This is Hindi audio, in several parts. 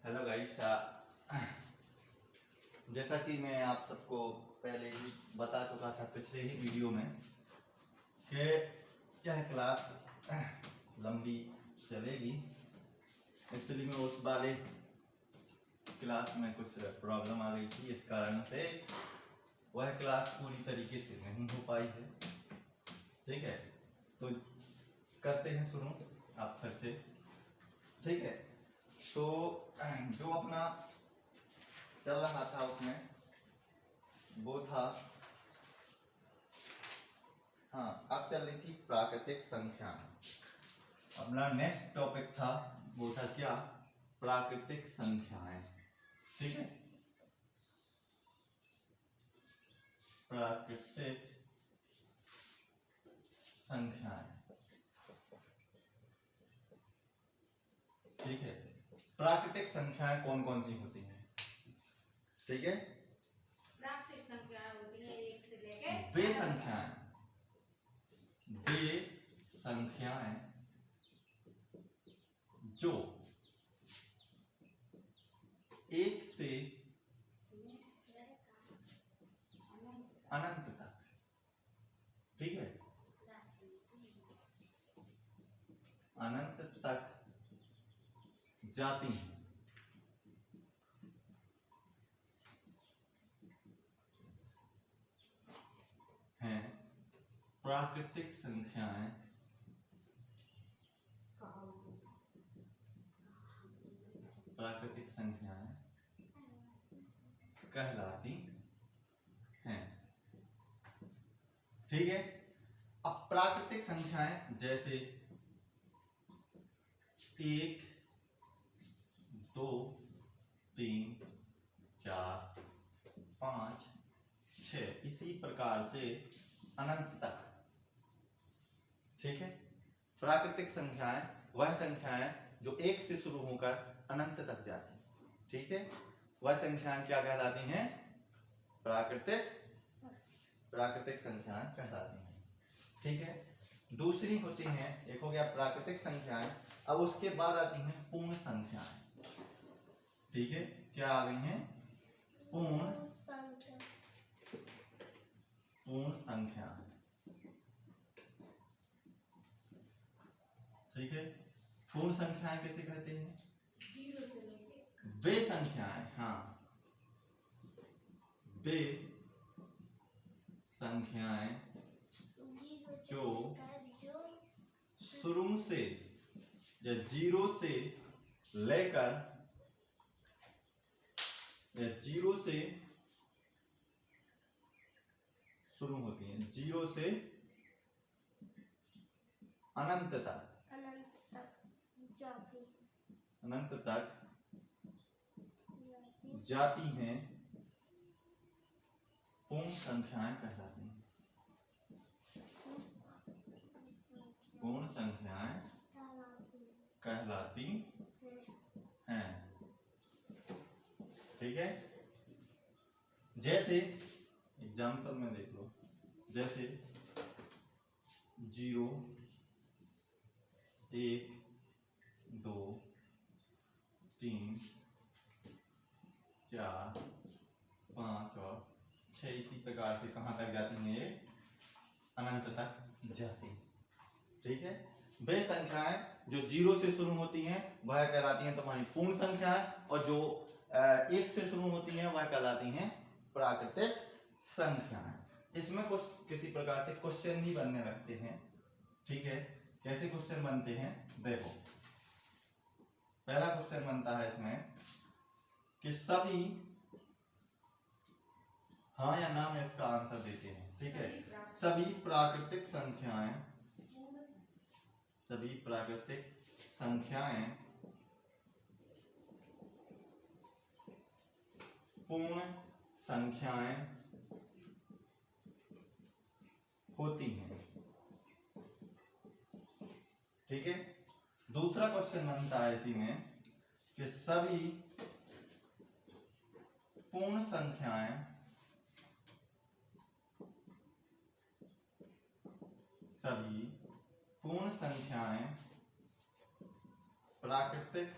हेलो गाइस, जैसा कि मैं आप सबको पहले ही बता चुका था पिछले ही वीडियो में कि यह क्लास लंबी चलेगी। एक्चुअली में उस वाले क्लास में कुछ प्रॉब्लम आ गई थी, इस कारण से वह क्लास पूरी तरीके से नहीं हो पाई है। ठीक है, तो करते हैं शुरू आप फिर से। ठीक है, तो जो अपना चल रहा था उसमें वो था, हाँ, अब चल रही थी प्राकृतिक संख्या। अपना नेक्स्ट टॉपिक था वो था क्या? प्राकृतिक संख्याएं। ठीक है, प्राकृतिक संख्याएं। ठीक है, प्राकृतिक संख्याएं कौन कौन सी होती हैं? ठीक है, प्राकृतिक संख्याएं होती हैं 1 से लेके वे संख्याएं जो 1 से अनंत तक, ठीक है, अनंत तक जाती हैं। प्राकृतिक संख्याएं कहलाती हैं। ठीक है, अब प्राकृतिक संख्याएं जैसे 1, 2, 3, 4, 5, 6, इसी प्रकार से अनंत तक। ठीक है, प्राकृतिक संख्याएं वह संख्याएं जो 1 से शुरू होकर अनंत तक जाती हैं। ठीक है, वह संख्याएं क्या कहलाती हैं? प्राकृतिक संख्याएं कहलाती हैं। ठीक है, दूसरी होती हैं, एक हो गया प्राकृतिक संख्याएं, अब उसके बाद आती हैं पूर्ण संख्याएं। ठीक है, क्या आ गई हैं? पूर्ण संख्या। ठीक है, पूर्ण संख्याएं किसे कहते हैं? 0 से लेके वे संख्याएं, हाँ, वे संख्याएं जो शुरू से या 0 से लेकर या 0 से शुरू होती हैं, 0 से अनंत तक जाती हैं, पूर्ण संख्याएं कहलाती हैं। पूर्ण संख्याएं कहलाती हैं। ठीक है, जैसे एग्जाम्पल में देख लो, जैसे 0, 1, 2, 3, 4, 5 और 6, इसी प्रकार से कहां तक जाती हैं? ये अनंत तक जाती हैं। ठीक है, वे संख्याएं जो 0 से शुरू होती हैं वह कहलाती हैं तुम्हारी पूर्ण संख्याएं, और जो 1 से शुरू होती हैं वह कहलाती हैं प्राकृतिक संख्याएं। इसमें कुछ किसी प्रकार से क्वेश्चन भी बनने लगते हैं। ठीक है, कैसे क्वेश्चन बनते हैं? देखो, पहला क्वेश्चन बनता है इसमें कि सभी, हाँ या ना में इसका आंसर देते हैं। ठीक है, सभी प्राकृतिक संख्याएं पूर्ण संख्याएं होती हैं। ठीक है, दूसरा क्वेश्चन बनता है इसी में कि सभी पूर्ण संख्याएं प्राकृतिक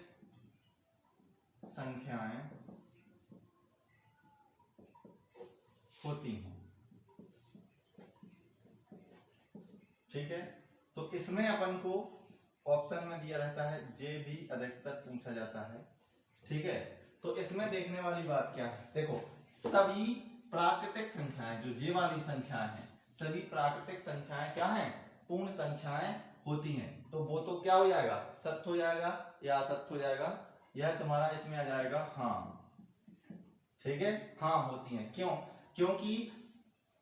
संख्याएं होती हैं। ठीक है, तो इसमें अपन को ऑप्शन में दिया रहता है जे भी अधिकतर पूछा जाता है। ठीक है, तो इसमें देखने वाली बात क्या है, देखो सभी प्राकृतिक संख्याएं, जो जे वाली संख्याएं हैं, सभी प्राकृतिक संख्याएं क्या हैं, पूर्ण संख्याएं होती हैं। तो वो तो क्या हो जाएगा, सत्य हो जाएगा या असत्य हो जाएगा, यह तुम्हारा इसमें आ जाएगा हाँ। ठीक है, हाँ होती हैं। क्यों, क्योंकि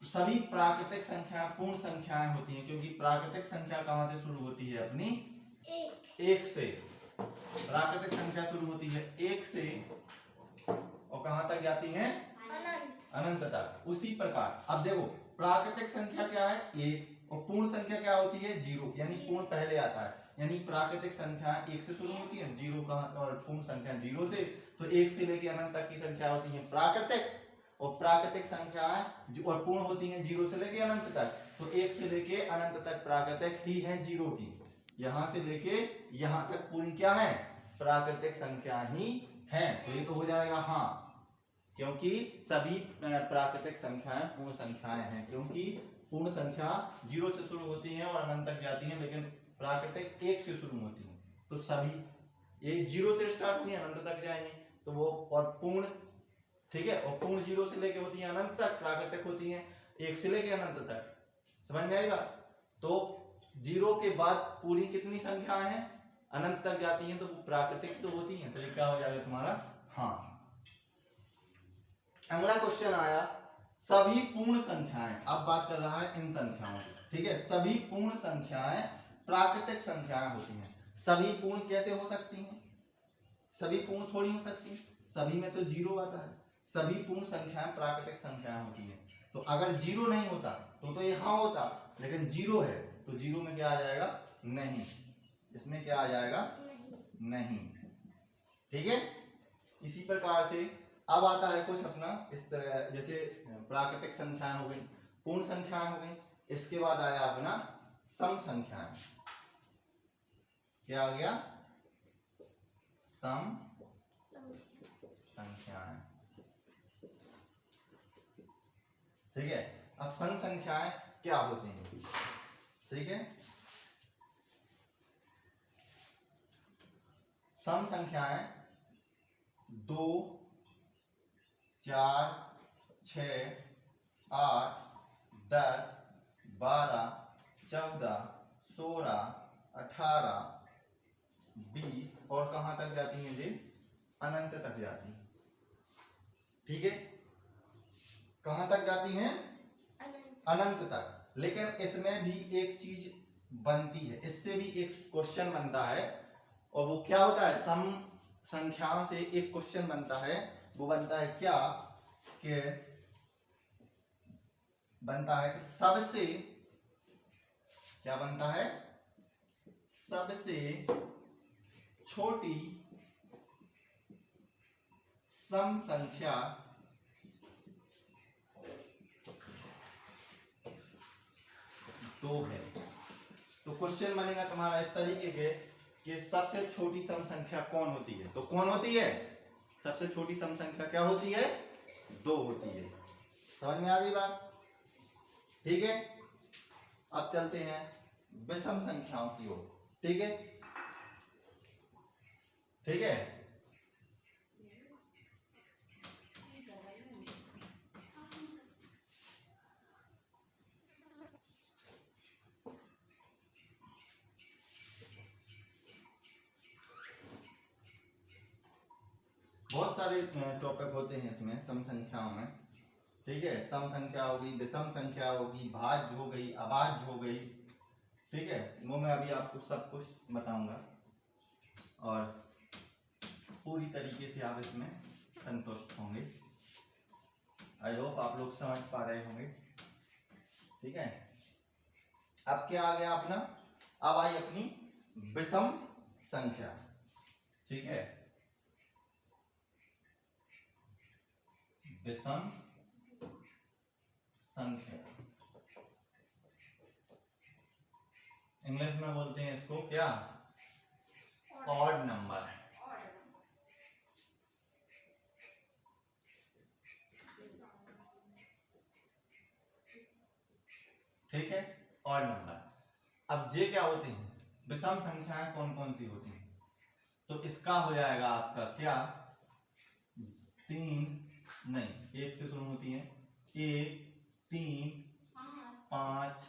सभी प्राकृतिक संख्याएं पूर्ण संख्याएं होती हैं, क्योंकि प्राकृतिक संख्या कहां से शुरू होती है अपनी, एक से। प्राकृतिक संख्या शुरू होती है एक से और कहां तक जाती है, अनंत तक। उसी प्रकार अब देखो प्राकृतिक संख्या क्या है, एक, और पूर्ण संख्या क्या होती है, जीरो, यानी पूर्ण पहले आता है। यानी प्राकृतिक संख्या एक से शुरू होती है, जीरो कहां, और पूर्ण संख्या जीरो से। तो एक से लेकर अनंत तक की संख्या होती है प्राकृतिक, और प्राकृतिक संख्याएं जो और पूर्ण होती हैं जीरो से लेके अनंत तक। तो एक से लेके अनंत तक प्राकृतिक ही है जीरो की, यहां से लेके यहां तक पूरी क्या है, प्राकृतिक संख्या ही है। तो ये तो हो जाएगा हाँ, क्योंकि सभी प्राकृतिक संख्याएं पूर्ण संख्याएं हैं, क्योंकि पूर्ण संख्या जीरो से शुरू होती है और अनंत तक जाती है, लेकिन प्राकृतिक एक से शुरू होती है। तो सभी ये जीरो से स्टार्ट होती है, अनंत तक जाएंगे, तो वो और पूर्ण, ठीक है, और पूर्ण जीरो से लेके होती है अनंत तक, प्राकृतिक होती है एक से लेके अनंत तक। समझ में आई बात। तो जीरो के बाद पूरी कितनी संख्याएं हैं, अनंत तक जाती हैं, तो वो प्राकृतिक तो होती हैं। तो ये क्या हो जाएगा तुम्हारा हाँ। अगला क्वेश्चन आया, सभी पूर्ण संख्याएं, अब बात कर रहा है इन संख्याओं की। ठीक है, सभी पूर्ण संख्याएं प्राकृतिक संख्याएं होती हैं। सभी पूर्ण कैसे हो सकती हैं, सभी पूर्ण थोड़ी हो सकती हैं, सभी में तो जीरो आता है। सभी पूर्ण संख्याएं प्राकृतिक संख्याएं होती हैं। तो अगर जीरो नहीं होता तो ये हाँ होता, लेकिन जीरो है तो जीरो में क्या आ जाएगा, नहीं, इसमें क्या आ जाएगा, नहीं। ठीक है, इसी प्रकार से अब आता है कुछ अपना इस तरह, जैसे प्राकृतिक संख्याएं हो गई, पूर्ण संख्याएं हो गई, इसके बाद आया अपना सम संख्याएं। क्या आ गया, सम संख्याएं। ठीक है, अब सम संख्याएं क्या होती हैं। ठीक है, सम संख्याएं 2, 4, 6, 8, 10, 12, 14, 16, 18, 20 और कहां तक जाती हैं जी, अनंत तक जाती हैं। ठीक है, कहां तक जाती हैं, अनंत तक। लेकिन इसमें भी एक चीज बनती है, इससे भी एक क्वेश्चन बनता है, और वो क्या होता है, सम संख्याओं से एक क्वेश्चन बनता है। वो बनता है क्या, कि बनता है कि सबसे, क्या बनता है, सबसे छोटी सम संख्या दो है। तो क्वेश्चन बनेगा तुम्हारा इस तरीके के कि सबसे छोटी सम संख्या कौन होती है। तो कौन होती है, सबसे छोटी सम संख्या क्या होती है, 2 होती है। समझ में आ गई बात। ठीक है, अब चलते हैं विषम संख्याओं की ओर। ठीक है, ठीक है, बहुत सारे टॉपिक होते हैं इसमें सम संख्याओं में। ठीक है, सम संख्या होगी, विषम संख्या होगी, भाज्य हो गई, अभाज्य हो गई। ठीक है, वो मैं अभी आपको सब कुछ बताऊंगा और पूरी तरीके से आप इसमें संतुष्ट होंगे। आई होप आप लोग समझ पा रहे होंगे। ठीक है, अब क्या आ गया अपना, अब आई अपनी विषम संख्या। ठीक है, विषम संख्या, इंग्लिश में बोलते हैं इसको क्या, ऑड नंबर। ठीक है, ऑड नंबर। अब जे क्या होते हैं, विषम संख्याएं कौन कौन सी होती हैं, तो इसका हो जाएगा आपका क्या, 3 नहीं 1 से शुरू होती है, 1 3 5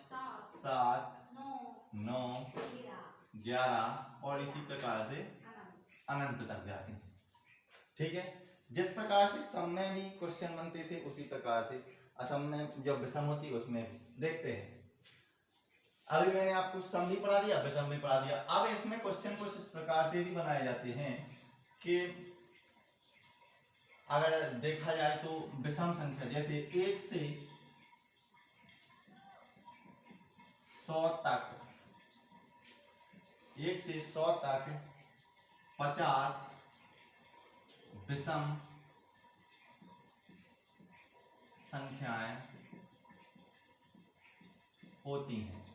7 9 11 और इसी प्रकार से अनंत तक जाते हैं। ठीक है, जिस प्रकार से सम में भी क्वेश्चन बनते थे उसी प्रकार से असम में जो विषम होती है उसमें भी देखते हैं। अभी मैंने आपको सम भी पढ़ा दिया, विषम भी पढ़ा दिया। अब इसमें क्वेश्चन कुछ इस प्रकार से भी बनाए जाते हैं कि अगर देखा जाए तो विषम संख्या जैसे 1 से 100 तक, 1 से 100 तक 50 विषम संख्याएं होती हैं।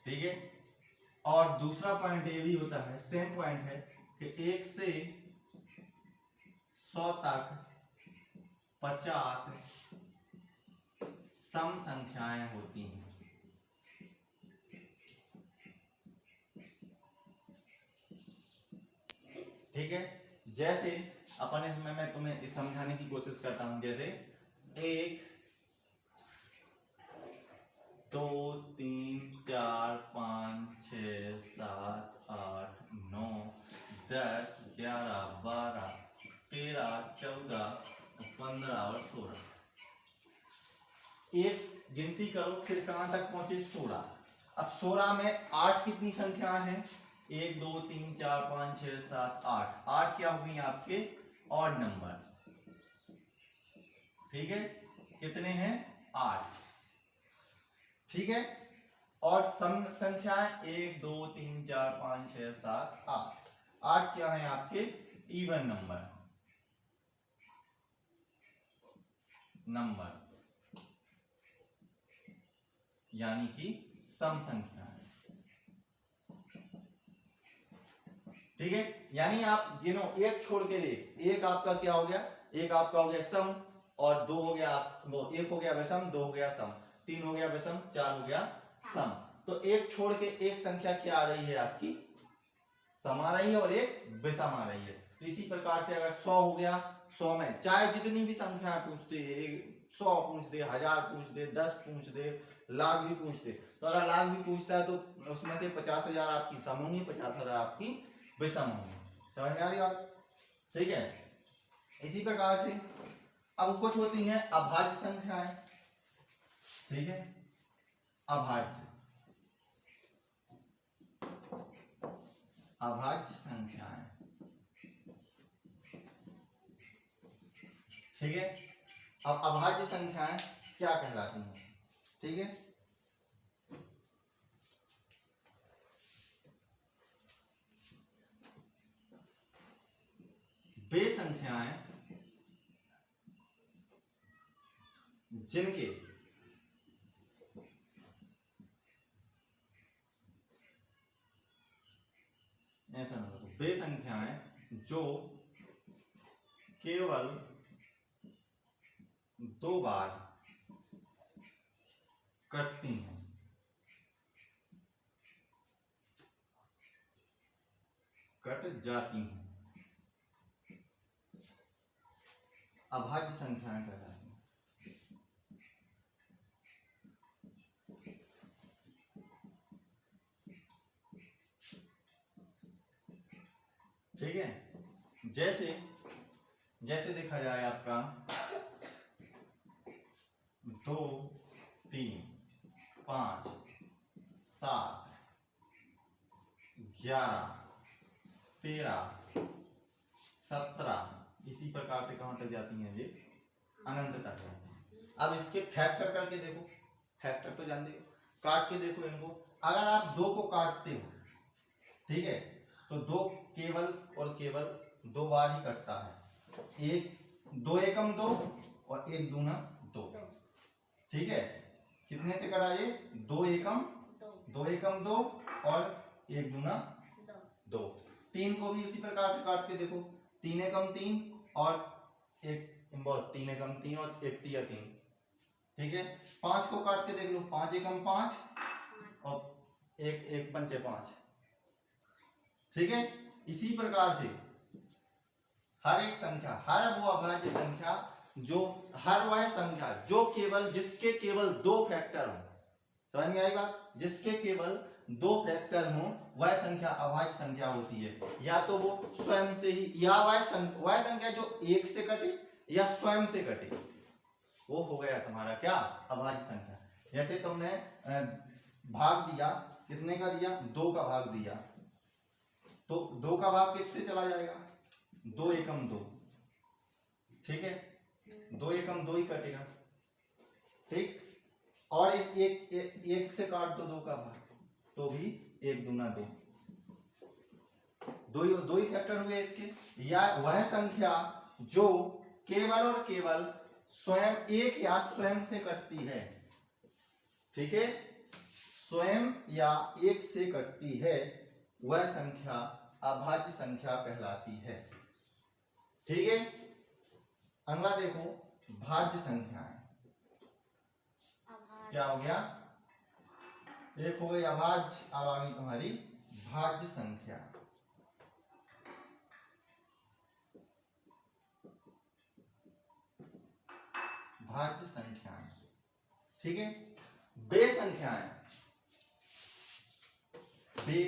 ठीक है, और दूसरा पॉइंट ये भी होता है, सेम पॉइंट है कि 1 से 100 तक 50 सम संख्याएं होती हैं। ठीक है, जैसे अपन इसमें मैं तुम्हें समझाने की कोशिश करता हूं, जैसे 1 2 3 4 5 6 7 8 9 10 11 12 13 14 15 और 16। एक गिनती करो फिर कहां तक पहुंचे, 16। अब 16 में 8 कितनी संख्या है, 1 2 3 4 5 6 7 8। 8 क्या होगी आपके ऑड नंबर। ठीक है, कितने हैं 8। ठीक है, और सम संख्याएं 1 2 3 4 5 6 7 8। 8 क्या है आपके इवन नंबर यानी कि सम संख्या है। ठीक है, यानी आप गिनो, एक छोड़ के ले, एक आपका क्या हो गया, एक आपका हो गया सम, और 2 हो गया वो, 1 हो गया विषम, 2 हो गया सम, 3 हो गया विषम, 4 हो गया सम। तो एक छोड़ के एक संख्या क्या आ रही है आपकी, सम आ रही है और एक विषम आ रही है। तो इसी प्रकार से अगर 100 हो गया, 100 में चाहे जितनी भी संख्या पूछते, 100 पूछ दे, 1000 पूछ दे, 10 पूछ दे, लाख भी पूछ दे, तो अगर लाख भी पूछता है तो उसमें से 50,000 आपकी सम होंगी, 50,000 आपकी विषम होंगी। समझ में आ रही बात। ठीक है, इसी प्रकार से अब कुछ होती हैं अभाज्य संख्याएं। ठीक है, अभाज्य संख्याएं। ठीक है, अब अभाज्य संख्याएं क्या कहलाती हैं। ठीक है, वे संख्याएं जिनके ऐसा ना हो, वे संख्याएं जो केवल 2 बार कटती हैं, कट जाती हैं, अभाज्य संख्याएं कहलाती हैं। ठीक है, जैसे देखा जाए आपका 2 3 5 7 11 13 17, इसी प्रकार से कहां तक जाती हैं ये, अनंत तक जाती हैं। अब इसके फैक्टर करके देखो, फैक्टर तो जानते हो, काट के देखो इनको। अगर आप 2 को काटते हो, ठीक है, तो 2 केवल और केवल 2 बार ही कटता है। 2 एकम 2 और 1 दूना 2। ठीक है, कितने से कटा ये, 2 एकम 2 और 1 दूना 2। 3 को भी उसी प्रकार से काट के देखो, 3 एकम 3 और 1 बहुत 3 एकम 3 और 1 तिया 3, ठीक है। 5 को काट के देख लो, 5 एकम 5 और 1 1 पंचे 5, ठीक है। इसी प्रकार से हर एक संख्या, हर वो अभाज्य संख्या जो, हर वह संख्या जो केवल, जिसके केवल 2 फैक्टर हो, समझ में आई बात, जिसके केवल 2 फैक्टर हो वह संख्या अभाज्य संख्या होती है। या तो वो स्वयं से ही, या वह संख्या जो 1 से कटे या स्वयं से कटे, वो हो गया तुम्हारा क्या, अभाज्य संख्या। जैसे तुमने भाग दिया, कितने का दिया, 2 का भाग दिया, तो 2 का भाग किससे चला जाएगा, 2 एकम 2, ठीक है, 2 एकम 2 ही कटेगा, ठीक। और इस एक से काट दो 2 का भाग, तो भी 1 दूना 2, दो ही फैक्टर हुए इसके। या वह संख्या जो केवल और केवल स्वयं, एक या स्वयं से कटती है, ठीक है, स्वयं या एक से कटती है, वह संख्या अभाज्य संख्या कहलाती है, ठीक है। अगला देखो, भाज्य संख्याएं, क्या हो गया, एक हो गई अभाज्य, अब आ गई तुम्हारी भाज्य संख्या। भाज्य संख्याएं, ठीक है। बे संख्याएं, बे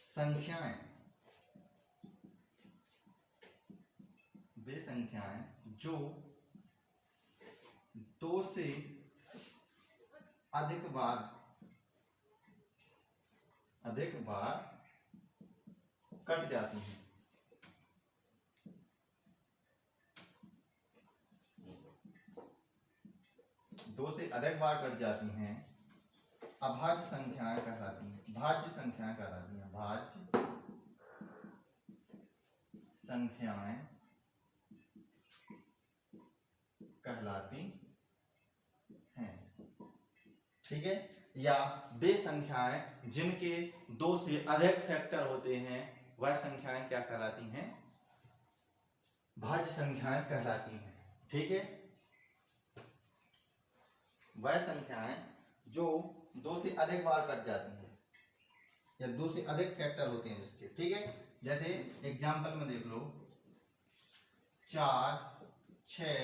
संख्याएं, वे संख्याएं जो 2 से अधिक बार कट जाती हैं, दो से अधिक बार कट जाती हैं, अभाज्य संख्याएं कहलाती हैं, भाज्य संख्याएं कहलाती हैं, भाज्य संख्याएं कहलाती हैं, ठीक है। या वे संख्याएं जिनके 2 से अधिक फैक्टर होते हैं, वह संख्याएं क्या कहलाती हैं, भाज्य संख्याएं कहलाती हैं, ठीक है। वह संख्याएं जो 2 से अधिक बार कट जाती हैं या 2 से अधिक फैक्टर होते हैं जिसके, ठीक है। जैसे एग्जांपल में देख लो, 4 6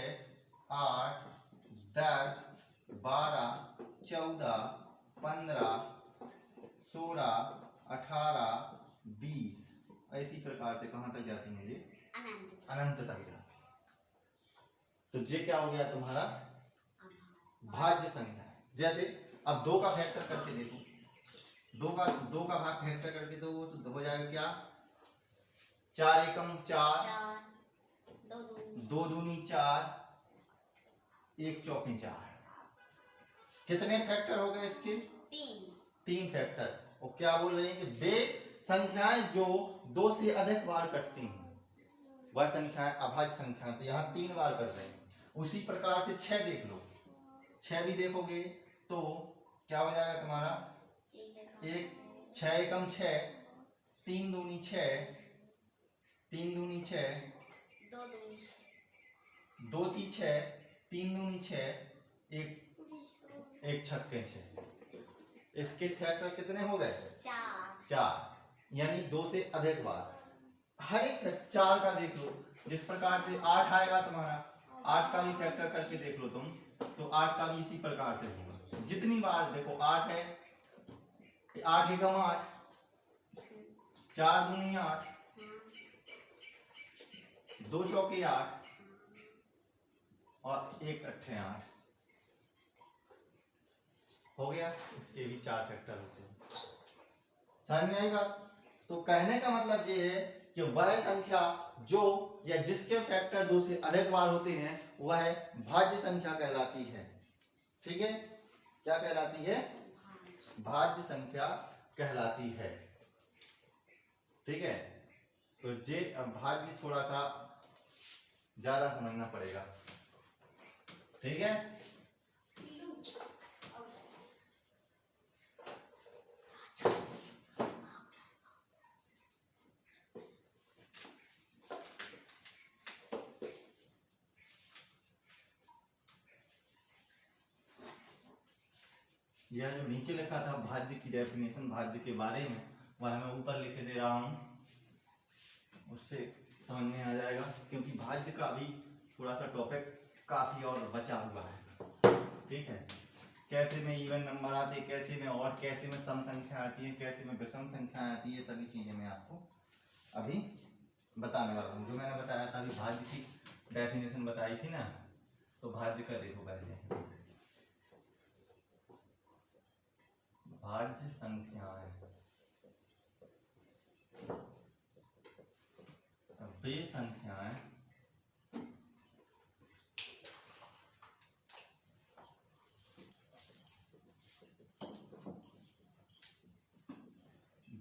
8 10 12 14 15 16 18 20, इसी प्रकार से कहां तक जाती हैं ये, अनंत तक जाती है। तो ये क्या हो गया तुम्हारा, भाज्य संख्या। जैसे अब 2 का फैक्टर करके देखो, 2 का भाग फैक्टर करके दो, तो हो जाएगा क्या, 4 एकम 4, 2 दूनी 4, 1 चौके 4, कितने फैक्टर हो गए इसके, 3 फैक्टर। और क्या बोल रहे हैं कि वे संख्याएं जो 2 से अधिक बार कटती हैं, वह संख्याएं अभाज्य संख्या, तो यहाँ 3 बार कर रहे हैं। उसी प्रकार से 6 देख लो, 6 भी देखोगे तो क्या हो जाएगा तुम्हारा, 6 एकम 6, 3 दूनी 6, 3 दूनी 6, 2 ती 6, 3 दूनी 6, 1 छक्के 6। इसके फैक्टर कितने हो गए, 4, यानी 2 से अधिक बार। हर एक 4 का देख लो, जिस प्रकार से 8 आएगा तुम्हारा, 8 का भी फैक्टर करके देख लो तुम, तो 8 का भी इसी प्रकार से होगा। जितनी बार देखो 8 है, 8 एकम 8, 4 दूनी 8, 2 चौके 8 और 1 अट्ठे 8, हो गया। इसके भी 4 फैक्टर होते हैं, समझ में आई बात। तो कहने का मतलब ये है कि वह संख्या जो या जिसके फैक्टर 2 से अधिक बार होते हैं, वह भाज्य संख्या कहलाती है, ठीक है। क्या कहलाती है, भाज्य संख्या कहलाती है, ठीक है। तो जे भाज्य थोड़ा सा ज्यादा समझना पड़ेगा, ठीक है। यह जो नीचे लिखा था भाज्य की डेफिनेशन, भाज्य के बारे में, वह मैं ऊपर लिख दे रहा हूँ, उससे समझ में आ जाएगा। क्योंकि भाज्य का भी थोड़ा सा टॉपिक काफी और बचा हुआ है। ठीक है, कैसे में इवन नंबर आते हैं, कैसे में और कैसे में सम संख्या आती है, कैसे में विषम संख्या आती है, सभी चीजें मैं आपको अभी बताने वाला हूँ। जो मैंने बताया था अभी भाज्य की डेफिनेशन बताई थी ना, तो भाज्य का देखो पहले, भाज्य संख्याएं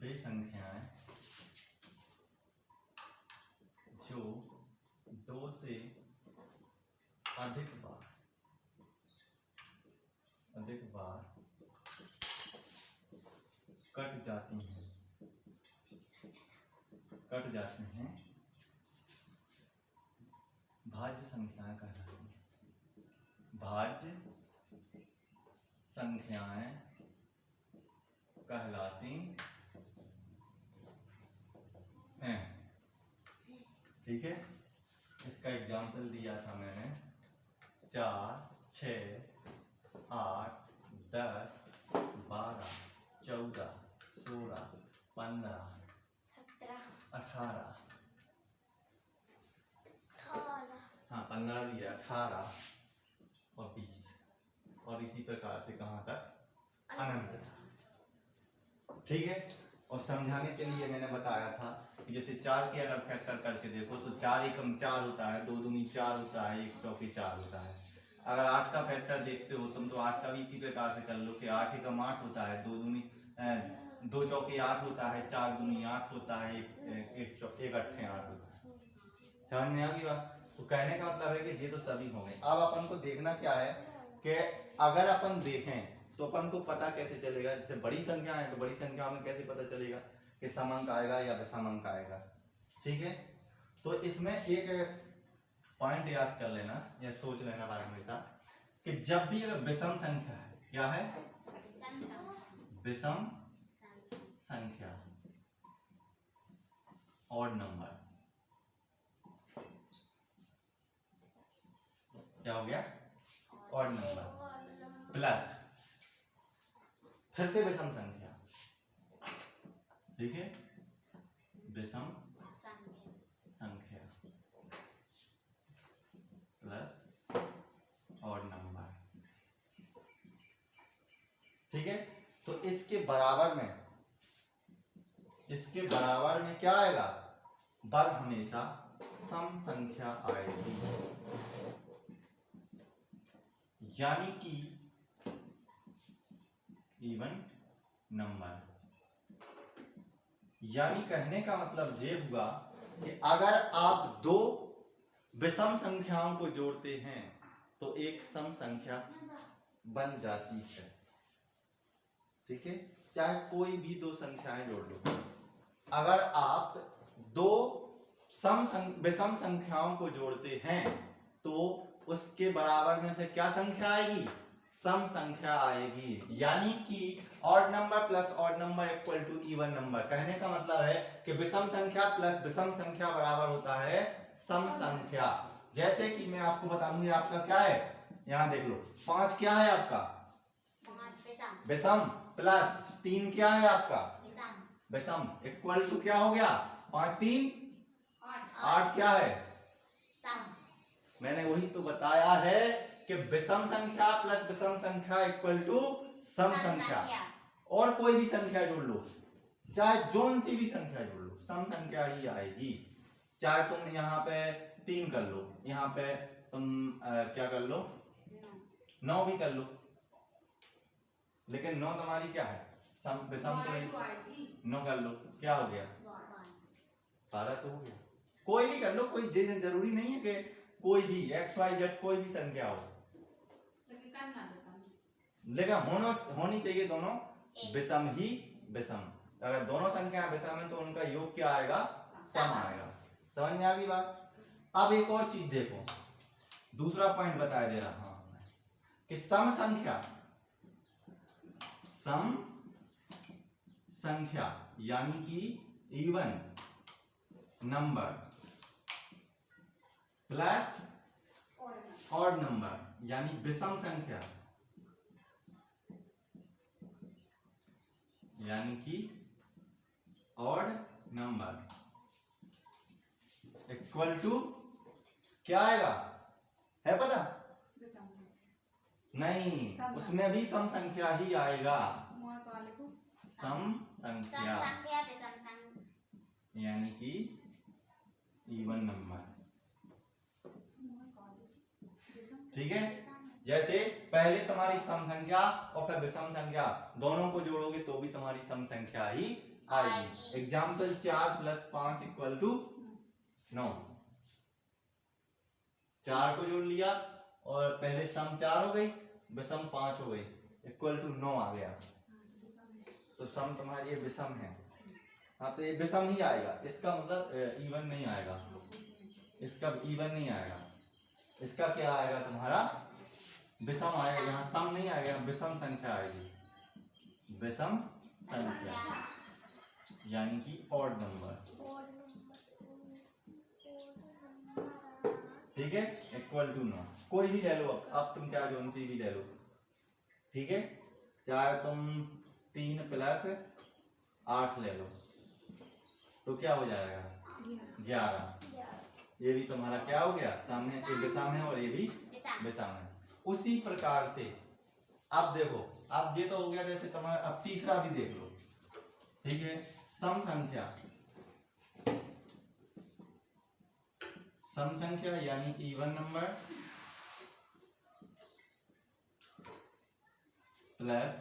वे संख्याएं जो दो से अधिक बार कट जाती हैं भाज्य संख्याएं कहलाती हैं। भाज्य संख्याएं कहलाती हैं। ठीक है, इसका एग्जाम्पल दिया था मैंने 4, 6, 8, 10, 12, 14, 16, 15, 18, हाँ 15 भी है, 18 और 20, और इसी प्रकार से कहाँ तक, अनंत तक। ठीक है, और समझाने के लिए मैंने बताया था कि जैसे 4 के अगर फैक्टर करके देखो तो 4 एकम 4 होता है, 2 दूनी 4 होता है, 1 चौके 4 होता है। अगर 8 का फैक्टर देखते हो तुम तो 8 का भी इसी प्रकार से कर लो कि 8 एकम 8 होता है, 2 चौके 8 होता है, 4 दूनी 8 होता है, 1 अट्ठे 8 होता है। समझ में आ गई बात? तो कहने का मतलब है कि ये तो सभी हो गए। अब अपन को देखना क्या है कि अगर अपन देखें तो अपन को पता कैसे चलेगा, जैसे बड़ी संख्या है तो बड़ी संख्या में कैसे पता चलेगा कि सम अंक आएगा या विषम अंक आएगा। ठीक है, तो इसमें एक पॉइंट याद कर लेना या सोच लेना बार हमेशा कि जब भी अगर विषम संख्या है, क्या है, विषम संख्या, ऑड नंबर, क्या हो गया, ऑड नंबर प्लस फिर से विषम संख्या, ठीक है, विषम संख्या प्लस ऑड नंबर। ठीक है, तो इसके बराबर में क्या आएगा, वर्ग हमेशा सम संख्या आएगी, यानी कि इवन नंबर। यानी कहने का मतलब ये हुआ कि अगर आप दो विषम संख्याओं को जोड़ते हैं तो एक सम संख्या बन जाती है। ठीक है, चाहे कोई भी दो संख्याएं जोड़ लो, अगर आप दो विषम संख्याओं को जोड़ते हैं तो उसके बराबर में से क्या संख्या आएगी, सम संख्या आएगी। यानी कि odd number plus odd number equal to even number. कहने का मतलब है कि विषम संख्या प्लस विषम संख्या बराबर होता है सम संख्या। जैसे कि मैं आपको बता दूं, आपका क्या है, यहां देख लो, 5 क्या है आपका, विषम, प्लस 3 क्या है आपका, विषम, इक्वल टू क्या हो गया, 5 3 8 क्या है, मैंने वही तो बताया है कि विषम संख्या प्लस विषम संख्या इक्वल टू सम संख्या। और कोई भी संख्या जोड़ लो, चाहे जोन सी भी संख्या जोड़ लो, सम संख्या ही आएगी। चाहे तुम यहाँ पे 3 कर लो, यहाँ पे तुम क्या कर लो, 9 भी कर लो, लेकिन 9 तुम्हारी क्या है, सम विषम से 9 कर लो, क्या हो गया, 12 तो हो गया। कोई भी कर लो, कोई जरूरी नहीं है कि कोई भी एक्स वाई जेड कोई भी संख्या हो, लेकिन होनी चाहिए दोनों विषम ही विषम। अगर दोनों संख्या विषम है तो उनका योग क्या आएगा, सम आएगा। समझ में आ गई बात? अब एक और चीज देखो, दूसरा पॉइंट बता दे रहा हूं कि सम संख्या सम संख्या यानी कि even number plus odd number यानी विषम संख्या यानी कि ऑड नंबर इक्वल टू क्या आएगा, है पता? नहीं, उसमें भी सम संख्या ही आएगा। सम संख्या यानी कि इवन नंबर। ठीक है, जैसे पहले तुम्हारी सम संख्या और फिर विषम संख्या दोनों को जोड़ोगे तो भी तुम्हारी सम संख्या ही आएगी। एग्जाम्पल 4 + 5 = 9। 4 को जोड़ लिया और पहले सम 4 हो गई, विषम 5 हो गई, = 9 आ गया। तो सम तुम्हारी ये विषम है। हाँ, तो ये विषम ही आएगा, इसका मतलब इवन नहीं आएगा, इसका इवन नहीं आएगा। इसका क्या आएगा तुम्हारा? विषम आएगा। यहाँ सम नहीं आएगा, विषम संख्या आएगी। विषम संख्या यानी कि ऑड नंबर। ठीक है, = 9। कोई भी ले लो, अब तुम चाहे जो सी भी ले लो। ठीक है, चाहे तुम 3 + 8 ले लो तो क्या हो जाएगा? 11। ये भी तुम्हारा क्या हो गया? सामने से विषम है और ये भी विषम है। उसी प्रकार से अब देखो, अब ये तो हो गया जैसे तुम्हारा, अब तीसरा भी देख लो। ठीक है, सम संख्या यानी कि इवन नंबर प्लस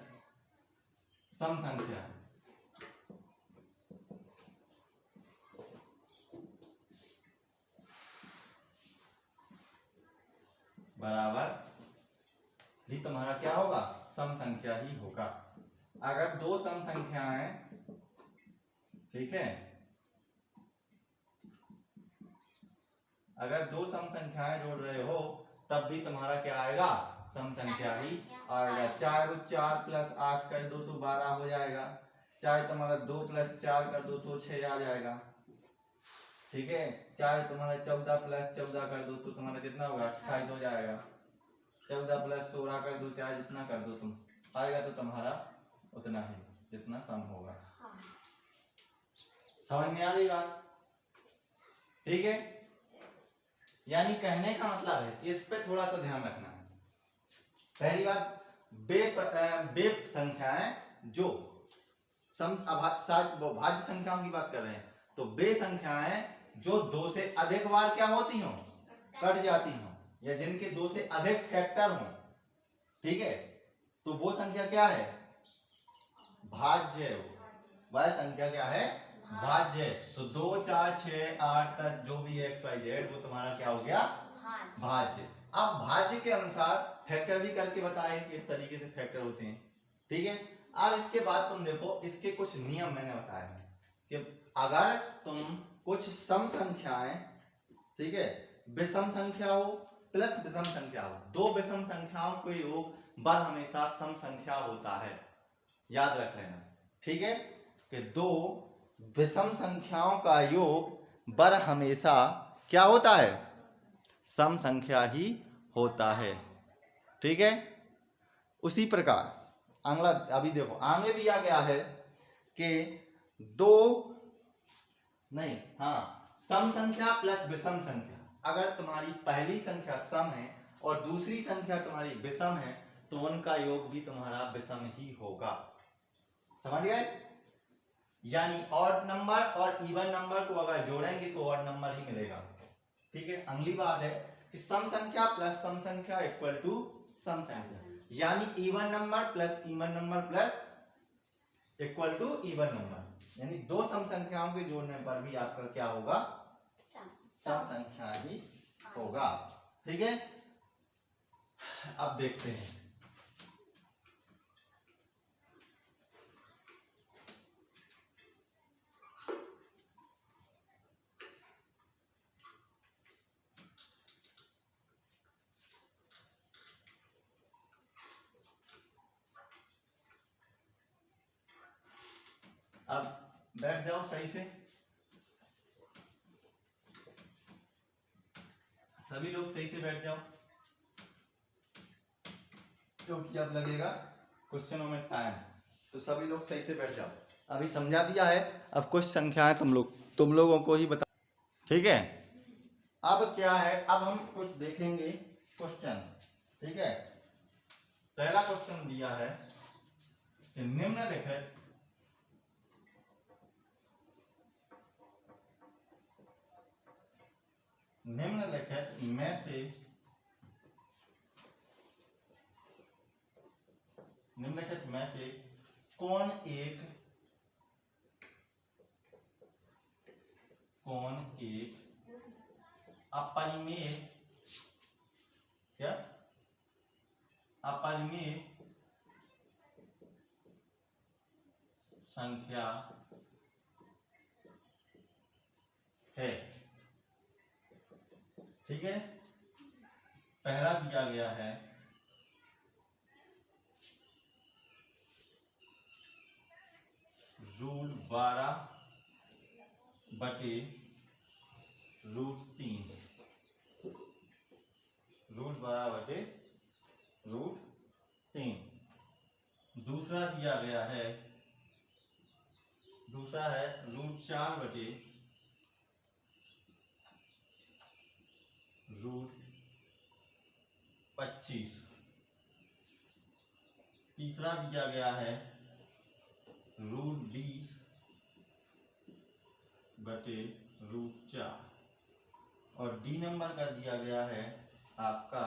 सम संख्या बराबर भी तुम्हारा क्या होगा? सम संख्या ही होगा। अगर दो सम संख्याएं, ठीक है, अगर दो सम संख्याएं जोड़ रहे हो तब भी तुम्हारा क्या आएगा? सम संख्या ही आएगा। चाहे वो 4 + 8 कर दो तो 12 हो जाएगा, चाहे तुम्हारा 2 + 4 कर दो तो 6 आ जाएगा। ठीक है, चाहे तुम्हारा 14 + 14 कर दो तो तुम्हारा कितना होगा? 28 हो जाएगा। 14 + 16 कर दो, चाहे जितना कर दो तुम, आएगा तो तुम्हारा उतना ही जितना सम होगा। समझ में आ गई बात? ठीक है, यानी कहने का मतलब है, इस पे थोड़ा सा ध्यान रखना है। पहली बात, बे संख्याएं जो भाज्य संख्याओं की बात कर रहे हैं, तो बे संख्याएं जो 2 से अधिक बार क्या होती हो? कट जाती हो, या जिनके 2 से अधिक फैक्टर हो। ठीक है, तो वो संख्या क्या है? भाज्य। वह संख्या क्या है? भाज्य। तो 2, 4, 6, 8, 10 जो भी है XYZ, वो तुम्हारा क्या हो गया? भाज्य। अब भाज्य के अनुसार फैक्टर भी करके बताए कि इस तरीके से फैक्टर होते हैं। ठीक है, अब इसके बाद तुम देखो, इसके कुछ नियम मैंने बताए हैं कि अगर तुम कुछ सम संख्याएं, ठीक है, विषम संख्या हो प्लस विषम संख्या हो, दो विषम संख्याओं को योग बर हमेशा सम संख्या होता है, याद रख लेना। ठीक है, कि दो विषम संख्याओं का योग बर हमेशा क्या होता है? सम संख्या ही होता है। ठीक है, उसी प्रकार अगला अभी देखो, आगे दिया गया है कि सम संख्या प्लस विषम संख्या। अगर तुम्हारी पहली संख्या सम है और दूसरी संख्या तुम्हारी विषम है तो उनका योग भी तुम्हारा विषम ही होगा। समझ गए? यानी ऑड नंबर और इवन नंबर को अगर जोड़ेंगे तो ऑड नंबर ही मिलेगा। ठीक है, अगली बात है कि सम संख्या प्लस सम संख्या इक्वल टू सम संख्या, यानी even number plus even number plus equal to even number, यानी दो सम संख्याओं के जोड़ने पर भी आपका क्या होगा? सम संख्या ही होगा। ठीक है, अब देखते हैं। अब बैठ जाओ सही से, सभी लोग सही से बैठ जाओ, क्योंकि अब लगेगा क्वेश्चनों में टाइम। तो सभी लोग सही से बैठ जाओ। अभी समझा दिया है, अब कुछ संख्याएं तुम लोगों को ही बता, ठीक है। अब क्या है, अब हम कुछ देखेंगे क्वेश्चन, ठीक है। पहला क्वेश्चन दिया है कि निम्नलिखित में से कौन एक अपरिमेय संख्या है, ठीक है। पहला दिया गया है √12/√3, √12/√3। दूसरा दिया गया है, दूसरा है √4/√25। तीसरा दिया गया है √20/√4। और डी नंबर का दिया गया है आपका